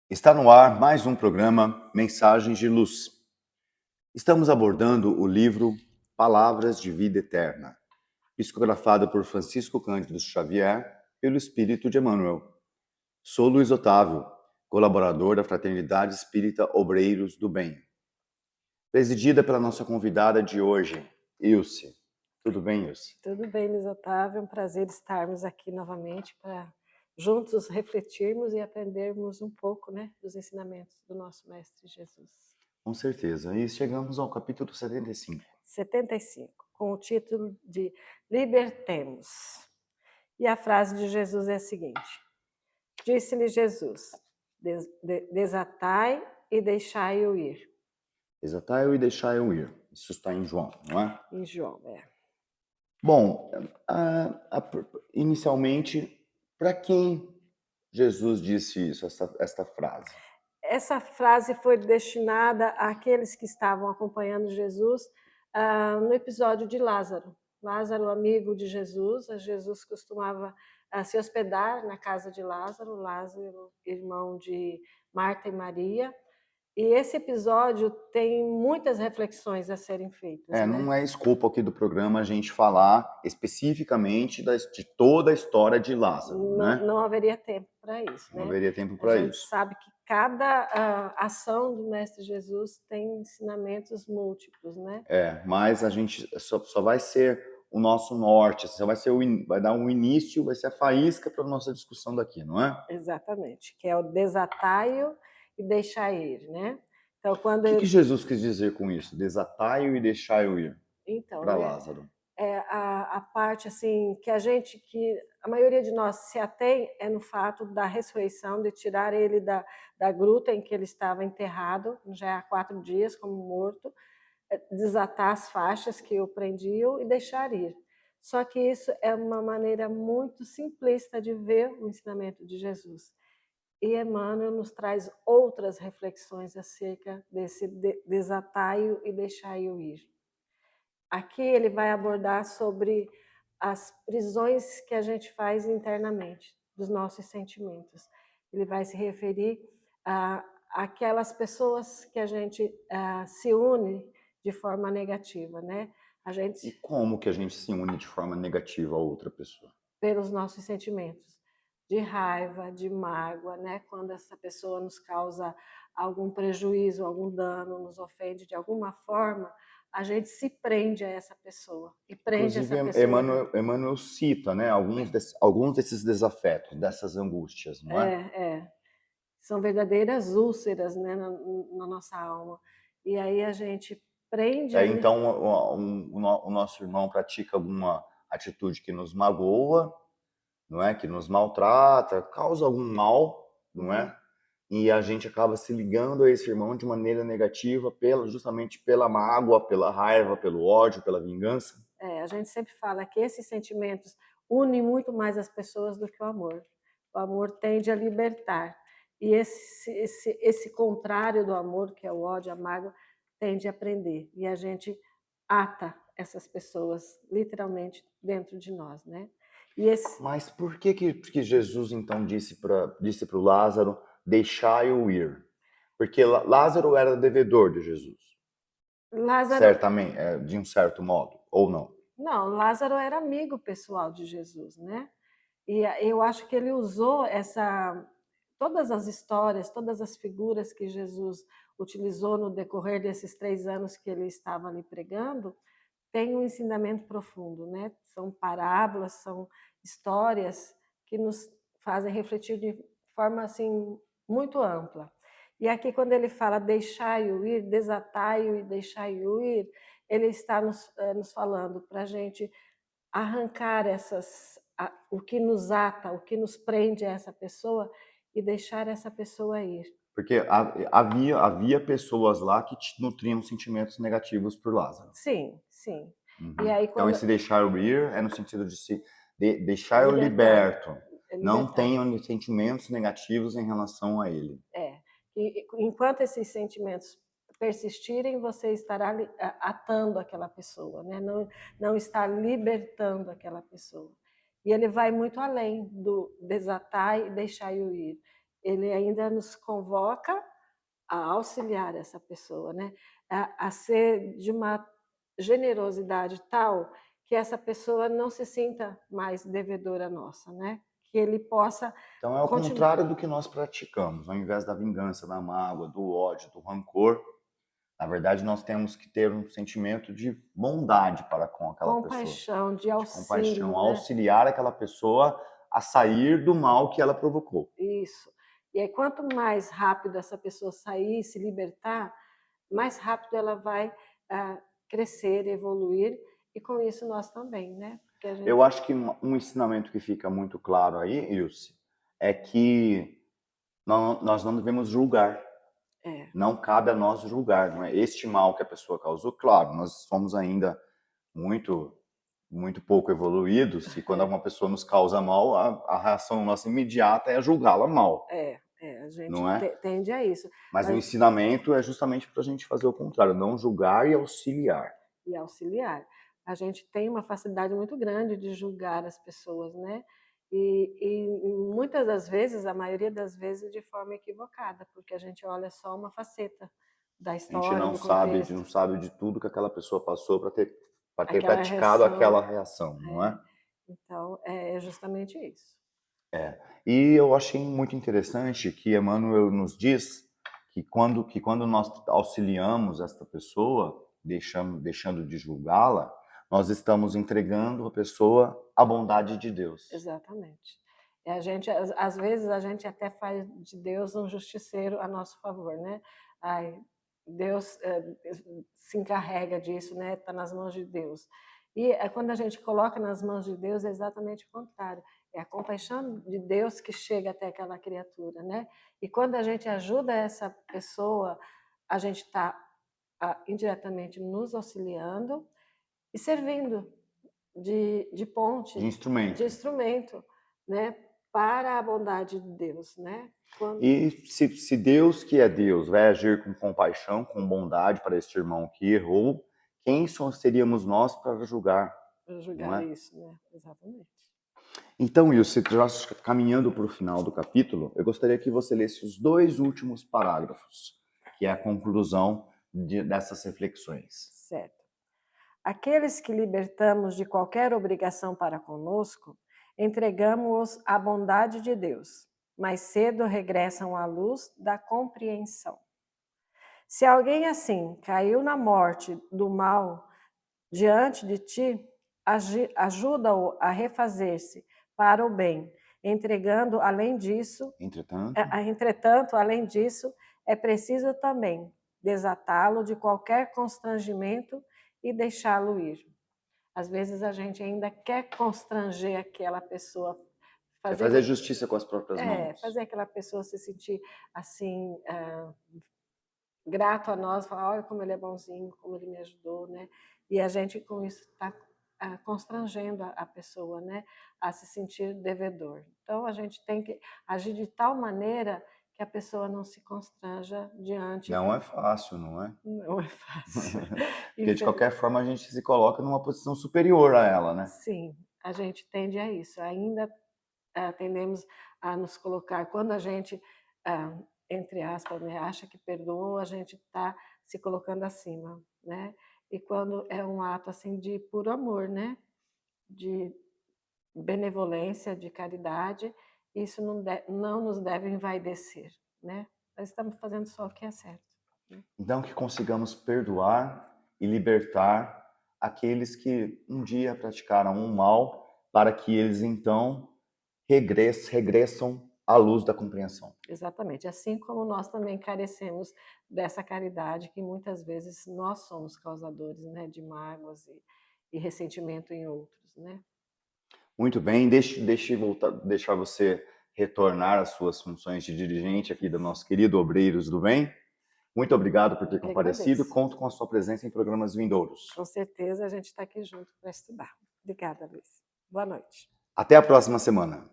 Está no ar mais um programa Mensagens de Luz. Estamos abordando o livro Palavras de Vida Eterna, psicografado por Francisco Cândido Xavier pelo Espírito de Emmanuel. Sou Luiz Otávio, colaborador da Fraternidade Espírita Obreiros do Bem. Presidida pela nossa convidada de hoje, Ilse. Tudo bem, Ilse? Tudo bem, Luiz Otávio, é um prazer estarmos aqui novamente para juntos refletirmos e aprendermos um pouco, dos ensinamentos do nosso Mestre Jesus. Com certeza. E chegamos ao capítulo 75. 75, com o título de Libertemos. E a frase de Jesus é a seguinte: Disse-lhe Jesus, desatai e deixai-o ir. Desatai-o e deixai-o ir. Isso está em João, não é? Em João, Bom, inicialmente, para quem Jesus disse isso, esta frase? Essa frase foi destinada àqueles que estavam acompanhando Jesus no episódio de Lázaro. Lázaro, amigo de Jesus, Jesus costumava se hospedar na casa de Lázaro, Lázaro, irmão de Marta e Maria. E esse episódio tem muitas reflexões a serem feitas, Não é escopo aqui do programa a gente falar especificamente de toda a história de Lázaro, né? Não haveria tempo para isso, Não né? haveria tempo A para gente isso. sabe que cada ação do Mestre Jesus tem ensinamentos múltiplos, né? Mas a gente só vai ser o nosso norte, só vai dar um início, vai ser a faísca para a nossa discussão daqui, não é? Exatamente, que é o desatai-o e deixar ir, né? Então, O que Jesus quis dizer com isso? Desatai-o e deixai-o ir Então, para Lázaro. a parte assim que a maioria de nós se atém é no fato da ressurreição, de tirar ele da gruta em que ele estava enterrado, já há 4 dias como morto, desatar as faixas que o prendiam e deixar ir. Só que isso é uma maneira muito simplista de ver o ensinamento de Jesus. E Emmanuel nos traz outras reflexões acerca desse desatai-o e deixai-o ir. Aqui ele vai abordar sobre as prisões que a gente faz internamente, dos nossos sentimentos. Ele vai se referir àquelas pessoas que a gente se une de forma negativa, né? E como que a gente se une de forma negativa a outra pessoa? Pelos nossos sentimentos de raiva, de mágoa, né? Quando essa pessoa nos causa algum prejuízo, algum dano, nos ofende de alguma forma, a gente se prende a essa pessoa e prende Inclusive, essa pessoa. Emmanuel cita, né, alguns desses desafetos, dessas angústias, não é? São verdadeiras úlceras, né, na nossa alma. E aí a gente prende ali. Então, o nosso irmão pratica alguma atitude que nos magoa, não é? Que nos maltrata, causa algum mal, não é? E a gente acaba se ligando a esse irmão de maneira negativa, justamente pela mágoa, pela raiva, pelo ódio, pela vingança. A gente sempre fala que esses sentimentos unem muito mais as pessoas do que o amor. O amor tende a libertar. E esse contrário do amor, que é o ódio, a mágoa, tende a prender. E a gente ata essas pessoas literalmente dentro de nós, né? Mas por que Jesus então disse para o Lázaro, deixai-o ir? Porque Lázaro era devedor de Jesus, Lázaro, certamente, de um certo modo, ou não? não, Lázaro era amigo pessoal de Jesus, né? E eu acho que ele usou todas as histórias, todas as figuras que Jesus utilizou no decorrer desses 3 anos que ele estava ali pregando, tem um ensinamento profundo, né? São parábolas, são histórias que nos fazem refletir de forma assim muito ampla. E aqui quando ele fala deixai-o ir, desatai-o e deixai-o ir, ele está nos falando para a gente arrancar o que nos ata, o que nos prende a essa pessoa e deixar essa pessoa ir. Porque havia pessoas lá que nutriam sentimentos negativos por Lázaro. Sim, sim. Uhum. E aí Então, quando esse deixar ir é no sentido de deixar o libertar, liberto. Não libertar. tenham sentimentos negativos em relação a ele. E enquanto esses sentimentos persistirem, você estará atando aquela pessoa, né? Não está libertando aquela pessoa. E ele vai muito além do desatar e deixar-o ir. ele ainda nos convoca a auxiliar essa pessoa, né? A ser de uma generosidade tal que essa pessoa não se sinta mais devedora nossa, né? Que ele possa Então é o continuar. contrário do que nós praticamos. Ao invés da vingança, da mágoa, do ódio, do rancor, na verdade nós temos que ter um sentimento de bondade para com aquela pessoa, Compaixão, de de auxílio, compaixão, né? auxiliar aquela pessoa a sair do mal que ela provocou. Isso. E aí, quanto mais rápido essa pessoa sair, se libertar, mais rápido ela vai crescer, evoluir, e com isso nós também, né? Porque a gente... Eu acho que um ensinamento que fica muito claro aí, Ilse, é que nós não devemos julgar. Não cabe a nós julgar, não é? Este mal que a pessoa causou, claro, nós somos ainda muito pouco evoluídos, e quando alguma pessoa nos causa mal, a reação nossa imediata é julgá-la mal. A gente não é? tende a isso. Mas o ensinamento é justamente para a gente fazer o contrário, não julgar e auxiliar. E auxiliar. A gente tem uma facilidade muito grande de julgar as pessoas, né? E muitas das vezes, a maioria das vezes, de forma equivocada, porque a gente olha só uma faceta da A gente história, do contexto. não sabe de tudo que aquela pessoa passou para ter Aquela praticado reação. aquela reação, não é? Então, é justamente isso. E eu achei muito interessante que Emmanuel nos diz que quando nós auxiliamos esta pessoa, deixando de julgá-la, nós estamos entregando a pessoa à bondade de Deus. Exatamente. E a gente, às vezes, a gente até faz de Deus um justiceiro a nosso favor, né? Ai, Deus se encarrega disso, né? Está nas mãos de Deus. E quando a gente coloca nas mãos de Deus, é exatamente o contrário. É a compaixão de Deus que chega até aquela criatura, né? E quando a gente ajuda essa pessoa, a gente está indiretamente nos auxiliando e servindo de ponte, De instrumento. né, para a bondade de Deus, né? E se Deus, que é Deus, vai agir com compaixão, com bondade para este irmão que errou, quem seríamos nós para julgar? Para Não julgar é? isso, né? Exatamente. Então, Wilson, já caminhando para o final do capítulo, eu gostaria que você lesse os 2 últimos parágrafos, que é a conclusão dessas reflexões. Certo. Aqueles que libertamos de qualquer obrigação para conosco, entregamos-os à bondade de Deus. Mais cedo regressam à luz da compreensão. Se alguém assim caiu na morte do mal diante de ti, ajuda-o a refazer-se para o bem, entregando além disso. Entretanto, além disso, é preciso também desatá-lo de qualquer constrangimento e deixá-lo ir. Às vezes a gente ainda quer constranger aquela pessoa, fazer justiça com as próprias mãos. Fazer aquela pessoa se sentir assim, grato a nós, falar, olha como ele é bonzinho, como ele me ajudou, né? E a gente com isso está constrangendo a pessoa, né, a se sentir devedor. Então a gente tem que agir de tal maneira que a pessoa não se constranja diante. Não é fácil, não é? Não é fácil. Porque de qualquer forma a gente se coloca numa posição superior a ela, né? Sim, a gente tende a isso. Ainda tendemos a nos colocar, quando a gente, entre aspas, né, acha que perdoou, a gente está se colocando acima, né? E quando é um ato assim de puro amor, né? De benevolência, de caridade, isso não nos deve envaidecer, né? Nós estamos fazendo só o que é certo. Né? Então que consigamos perdoar e libertar aqueles que um dia praticaram um mal, para que eles então regressam à luz da compreensão. Exatamente, assim como nós também carecemos dessa caridade que muitas vezes nós somos causadores, né, de mágoas e ressentimento em outros, né? Muito bem, deixar você retornar às suas funções de dirigente aqui do nosso querido Obreiros do Bem. Muito obrigado por ter comparecido. Conto com a sua presença em programas vindouros. Com certeza, a gente está aqui junto para estudar. Obrigada, Luiz. Boa noite. Até a próxima semana.